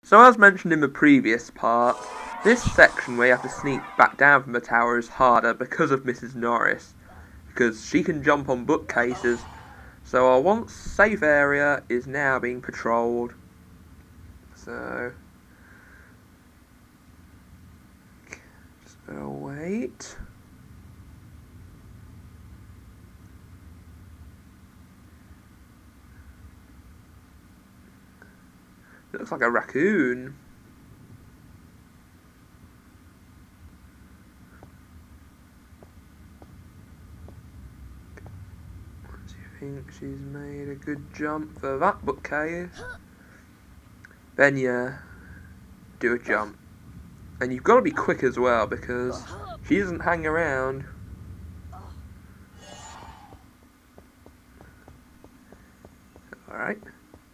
So as mentioned in the previous part, this section where you have to sneak back down from the tower is harder because of Mrs Norris, because she can jump on bookcases, so our once safe area is now being patrolled. So just gonna wait. It looks like a raccoon. Do you think she's made a good jump for that bookcase? Then you do a jump. And you've got to be quick as well because she doesn't hang around. Alright,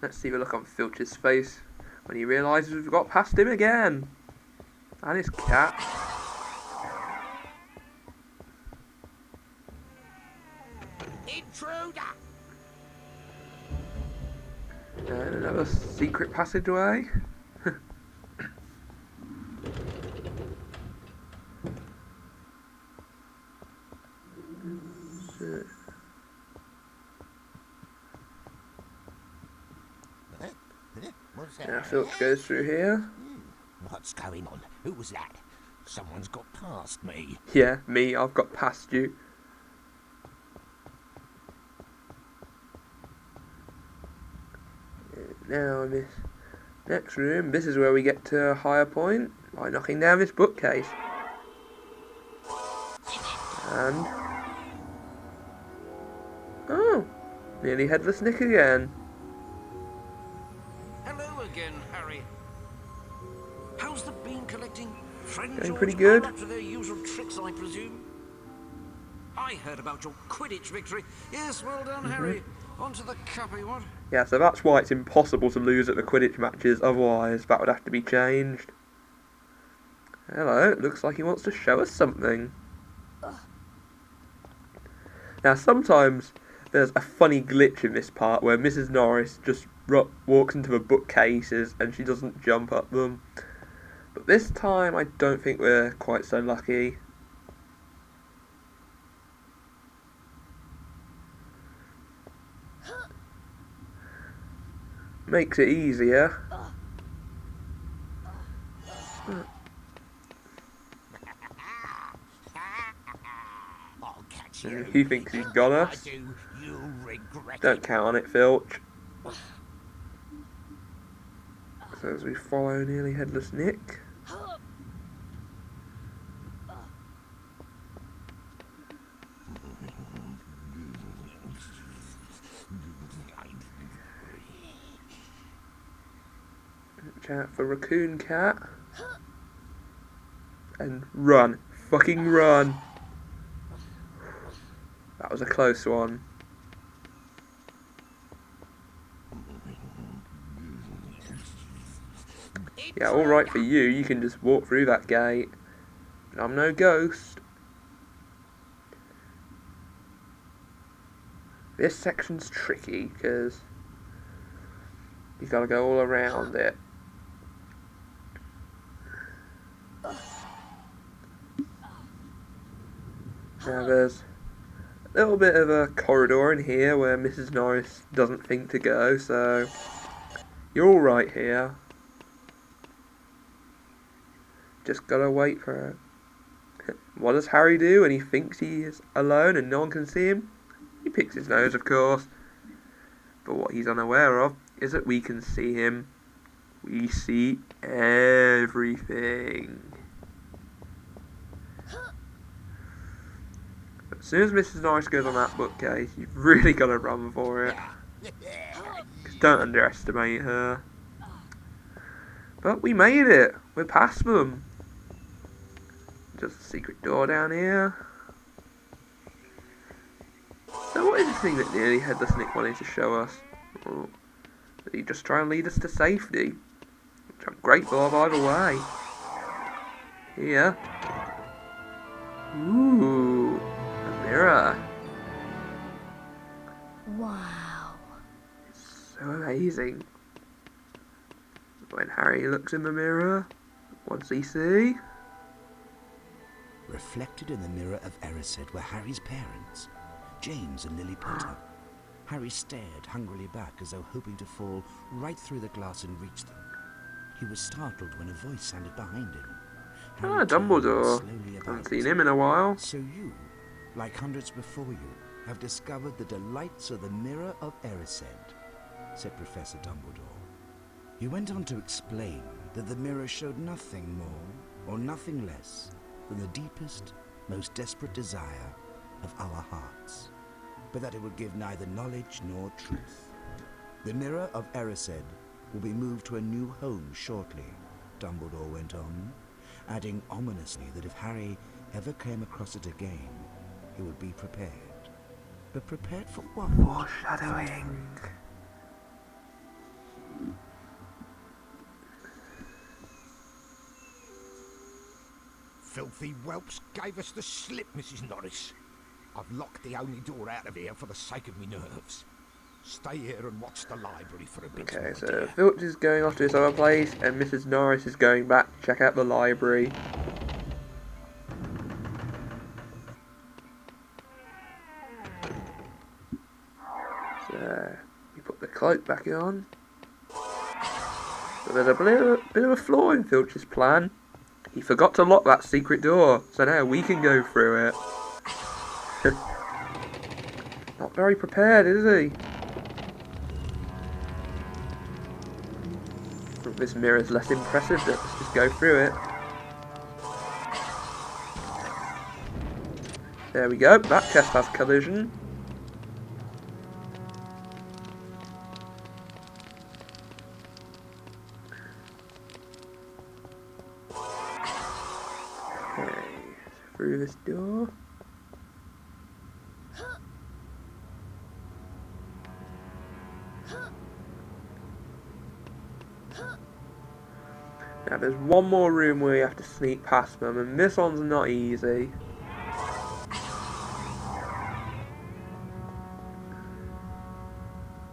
let's see the look on Filch's face when he realises we've got past him again. And his cat. Intruder! And another secret passageway. Now Filch goes through here. What's going on? Who was that? Someone's got past me. Yeah, me, I've got past you. Now in this next room, this is where we get to a higher point by knocking down this bookcase. And oh, nearly headless Nick again. Hello again, Harry. How's the bean collecting? Friends Going always pretty good. up to their usual tricks, I presume. I heard about your Quidditch victory. Yes, well done, Harry. On to the cuppy, what? Yeah, so that's why it's impossible to lose at the Quidditch matches, otherwise that would have to be changed. Hello, it looks like he wants to show us something. Now sometimes there's a funny glitch in this part where Mrs Norris just walks into the bookcases and she doesn't jump up them. But this time I don't think we're quite so lucky. Makes it easier. I'll catch you. He thinks he's got us. You'll regret Don't it. count on it, Filch. So as we follow Nearly Headless Nick. Watch out for Raccoon Cat. And run. Fucking run. That was a close one. Yeah, alright for you. You can just walk through that gate. But I'm no ghost. This section's tricky because you gotta go all around it. Now there's a little bit of a corridor in here where Mrs Norris doesn't think to go, so you're alright here. Just gotta wait for it. What does Harry do when he thinks he is alone and no one can see him? He picks his nose, of course. But what he's unaware of is that we can see him. We see everything. But as soon as Mrs Norris goes on that bookcase, you've really got to run for it. 'Cause don't underestimate her. But we made it. We're past them. Just a secret door down here. So what is the thing that Nearly Headless Nick wanted to show us? Or did he just try and lead us to safety? Which I'm grateful of either way. Here. Ooh, a mirror. Wow. So amazing. When Harry looks in the mirror, what does he see? Reflected in the Mirror of Erised were Harry's parents, James and Lily Potter. Harry stared hungrily back as though hoping to fall right through the glass and reach them. He was startled when a voice sounded behind him. Harry turned Dumbledore. slowly about. Haven't seen him in a while. So you, like hundreds before you, have discovered the delights of the Mirror of Erised, said Professor Dumbledore. He went on to explain that the mirror showed nothing more or nothing less than the deepest, most desperate desire of our hearts, but that it would give neither knowledge nor truth. The Mirror of Erised will be moved to a new home shortly, Dumbledore went on, adding ominously that if Harry ever came across it again, he would be prepared. But prepared for what? Foreshadowing. Filthy whelps gave us the slip, Mrs Norris. I've locked the only door out of here for the sake of me nerves. Stay here and watch the library for a bit. Okay, so Filch is going off to his other place, and Mrs Norris is going back to check out the library. So, you put the cloak back on. But there's a bit of a flaw in Filch's plan. He forgot to lock that secret door, so now we can go through it. Not very prepared, is he? This mirror's less impressive, let's just go through it. There we go, that chest has collision. Okay, through this door. Now there's one more room where you have to sneak past them, and this one's not easy.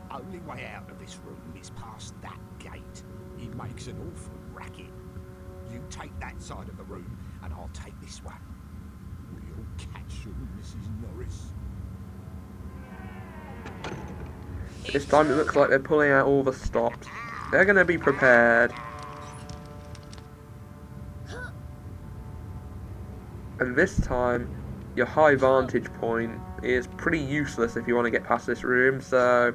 Only way out of this room is past that gate. It makes an awful racket. You take that side of the room, and I'll take this one. We'll catch you, Mrs Norris. This time it looks like they're pulling out all the stops. They're going to be prepared. And this time, your high vantage point is pretty useless if you want to get past this room, so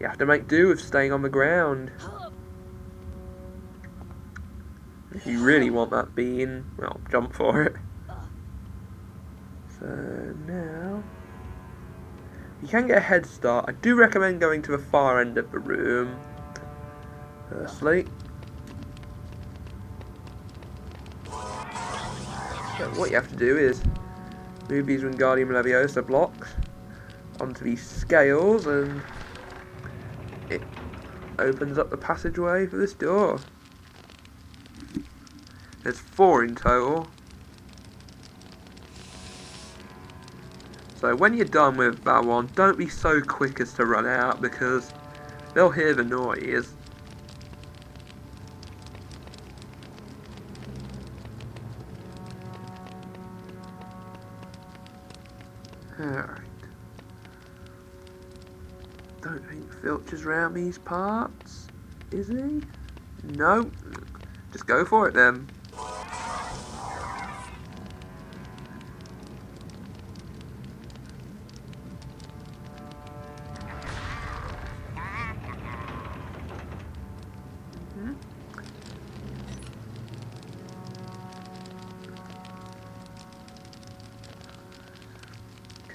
you have to make do with staying on the ground. If you really want that bean, well, jump for it. So now, you can get a head start. I do recommend going to the far end of the room, firstly. So what you have to do is move these Wingardium Leviosa blocks onto these scales, and it opens up the passageway for this door. There's 4 in total. So when you're done with that one, don't be so quick as to run out, because they'll hear the noise. Alright. Don't think Filch is round these parts, is he? No. Just go for it then.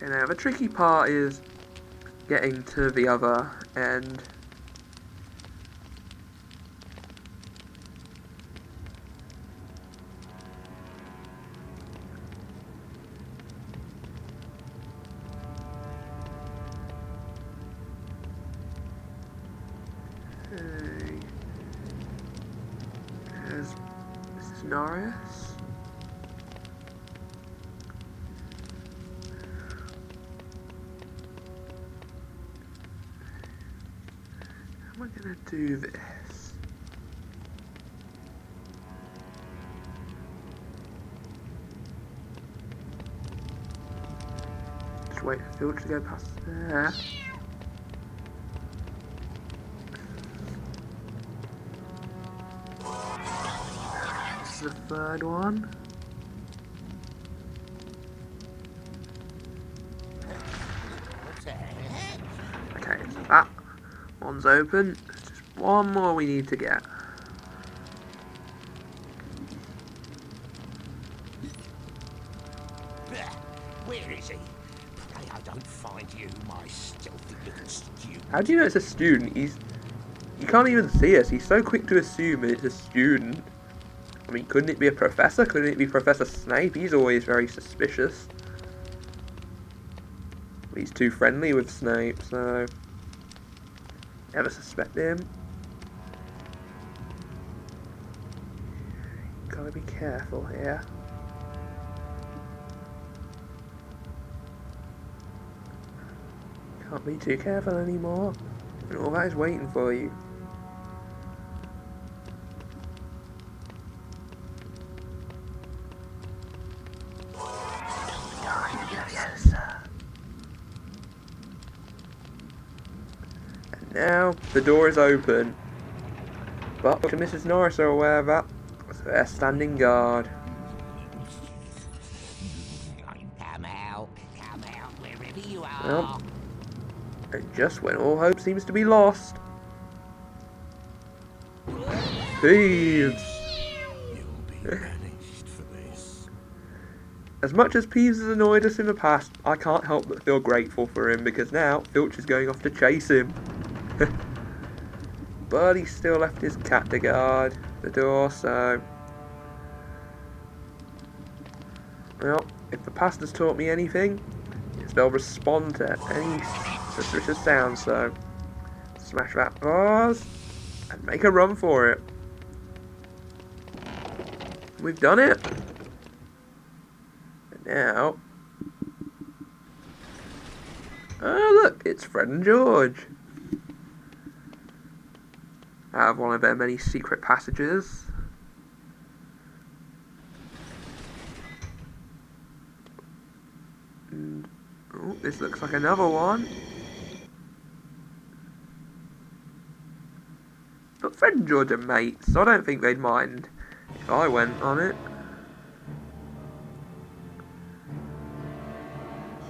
Okay, now the tricky part is getting to the other end. Okay. There's Mrs Norris. How am I gonna do this? wait for Filch to go past there. This is the third one. Okay, so that one's open. There's just one more we need to get. Where is he? Pray I don't find you, my stealthy little student. How do you know it's a student? You can't even see us. He's so quick to assume it's a student. I mean, couldn't it be a professor? Couldn't it be Professor Snape? He's always very suspicious. He's too friendly with Snape, so never suspect him. Gotta be careful here. Can't be too careful anymore. And all that is waiting for you. Yes, sir. And now the door is open. But Filch and Mrs Norris are aware of that, so they're standing guard. Come out, wherever you are. Well, and just when all hope seems to be lost. Peeves! You'll be banished for this. As much as Peeves has annoyed us in the past, I can't help but feel grateful for him because now Filch is going off to chase him. But he still left his cat to guard the door, so... Well, if the past has taught me anything, it's they'll respond to any suspicious sound, so... Smash that vase, and make a run for it. We've done it! And now... Oh look, it's Fred and George. Out of one of their many secret passages. And, oh, this looks like another one. But Fred and George are mates, so I don't think they'd mind if I went on it.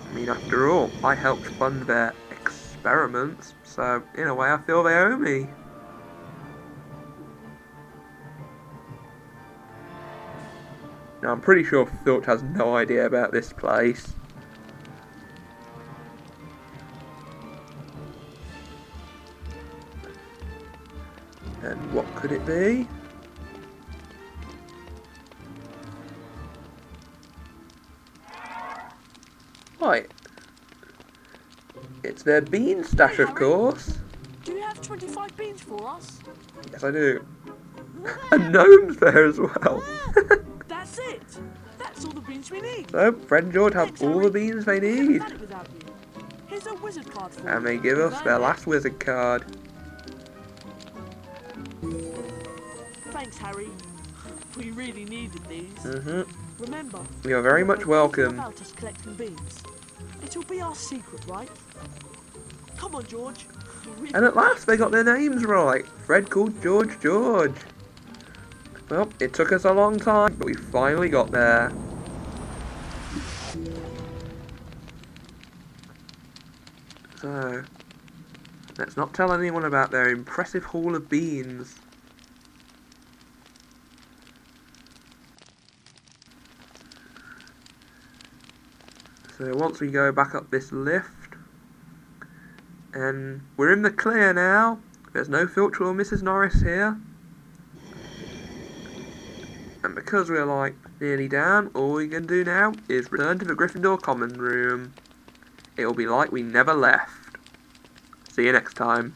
I mean, after all, I helped fund their experiments, so in a way I feel they owe me. Now, I'm pretty sure Filch has no idea about this place. And what could it be? Right. It's their bean stash, of course. Do you have 25 beans for us? Yes, I do. And gnomes there as well. That's it. That's all the beans we need. So, Fred and George have Thanks, all Harry. the beans they We couldn't need. have done it without you. Here's a wizard card for And you. they give us their last wizard card. Thanks, Harry. We really needed these. Remember, You're very much we'll know welcome. about us collecting beans. It'll be our secret, right? Come on, George. And at last they got their names right. Fred called George George. Well, it took us a long time, but we finally got there. So, let's not tell anyone about their impressive haul of beans. So once we go back up this lift, and we're in the clear now. There's no Filch or Mrs Norris here. And because we're like nearly down, all we can do now is return to the Gryffindor common room. It'll be like we never left. See you next time.